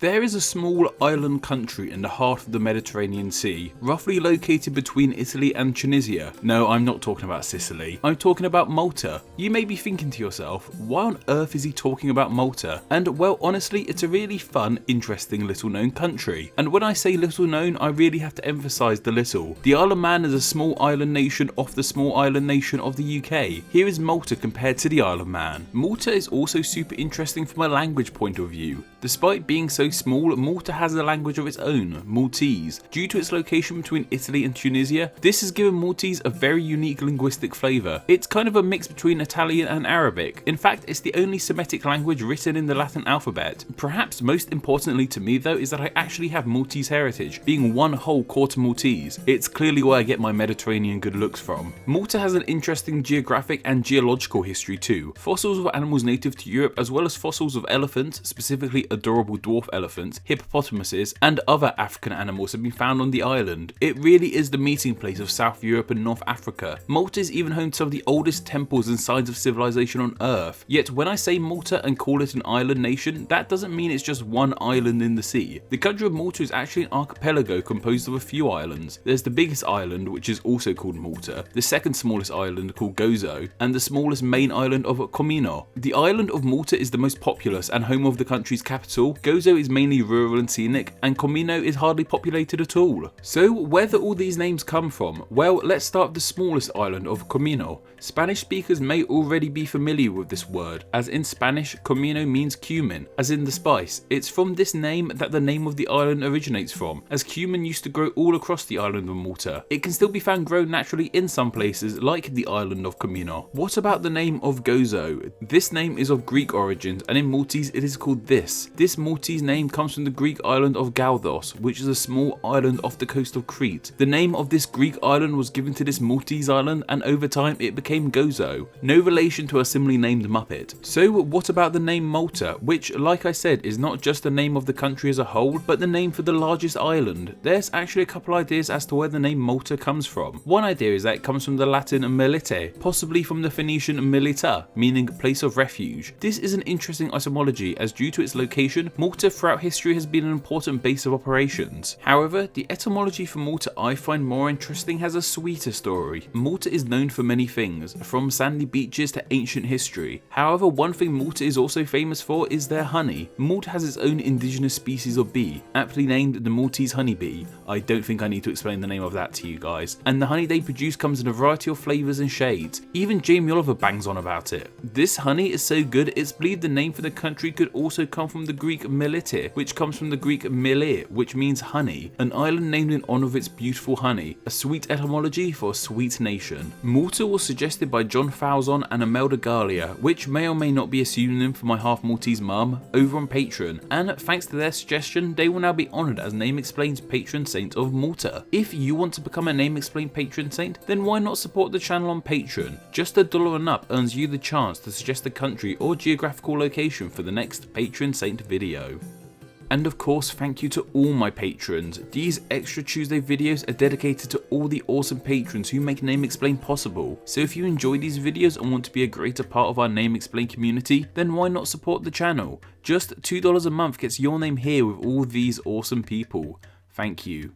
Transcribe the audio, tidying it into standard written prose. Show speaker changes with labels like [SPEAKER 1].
[SPEAKER 1] There is a small island country in the heart of the Mediterranean Sea, roughly located between Italy and Tunisia. No, I'm not talking about Sicily, I'm talking about Malta. You may be thinking to yourself, why on earth is he talking about Malta? And well, honestly, it's a really fun, interesting little known country. And when I say little known, I really have to emphasise the little. The Isle of Man is a small island nation off the small island nation of the UK. Here is Malta compared to the Isle of Man. Malta is also super interesting from a language point of view. Despite being so small, Malta has a language of its own, Maltese. Due to its location between Italy and Tunisia, this has given Maltese a very unique linguistic flavour. It's kind of a mix between Italian and Arabic. In fact, it's the only Semitic language written in the Latin alphabet. Perhaps most importantly to me though is that I actually have Maltese heritage, being one whole quarter Maltese. It's clearly where I get my Mediterranean good looks from. Malta has an interesting geographic and geological history too. Fossils of animals native to Europe as well as fossils of elephants, specifically adorable dwarf elephants, hippopotamuses, and other African animals have been found on the island. It really is the meeting place of South Europe and North Africa. Malta is even home to some of the oldest temples and signs of civilization on Earth. Yet when I say Malta and call it an island nation, that doesn't mean it's just one island in the sea. The country of Malta is actually an archipelago composed of a few islands. There's the biggest island, which is also called Malta, the second smallest island called Gozo, and the smallest main island of Comino. The island of Malta is the most populous and home of the country's capital. Gozo is mainly rural and scenic, and Comino is hardly populated at all. So where do all these names come from? Well, let's start with the smallest island of Comino. Spanish speakers may already be familiar with this word, as in Spanish, Comino means cumin, as in the spice. It's from this name that the name of the island originates from, as cumin used to grow all across the island of Malta. It can still be found grown naturally in some places, like the island of Comino. What about the name of Gozo? This name is of Greek origins, and in Maltese it is called this. This Maltese name comes from the Greek island of Goudos, which is a small island off the coast of Crete. The name of this Greek island was given to this Maltese island, and over time it became Gozo, no relation to a similarly named Muppet. So what about the name Malta, which, like I said, is not just the name of the country as a whole, but the name for the largest island? There's actually a couple ideas as to where the name Malta comes from. One idea is that it comes from the Latin milite, possibly from the Phoenician milita, meaning place of refuge. This is an interesting etymology, as due to its location, Malta throughout history has been an important base of operations. However, the etymology for Malta I find more interesting has a sweeter story. Malta is known for many things, from sandy beaches to ancient history. However, one thing Malta is also famous for is their honey. Malta has its own indigenous species of bee, aptly named the Maltese honeybee. I don't think I need to explain the name of that to you guys. And the honey they produce comes in a variety of flavours and shades. Even Jamie Oliver bangs on about it. This honey is so good, it's believed the name for the country could also come from the Greek Melite, which comes from the Greek Mele, which means honey, an island named in honour of its beautiful honey, a sweet etymology for a sweet nation. Malta was suggested by John Falzon and Imelda Gallia, which may or may not be a pseudonym for my half Maltese mum, over on Patreon, and thanks to their suggestion, they will now be honoured as Name Explained's patron saint of Malta. If you want to become a Name Explained patron saint, then why not support the channel on Patreon? Just $1 and up earns you the chance to suggest a country or geographical location for the next patron saint video. And of course, thank you to all my patrons. These extra Tuesday videos are dedicated to all the awesome patrons who make Name Explained possible. So if you enjoy these videos and want to be a greater part of our Name Explained community, then why not support the channel? Just $2 a month gets your name here with all these awesome people. Thank you.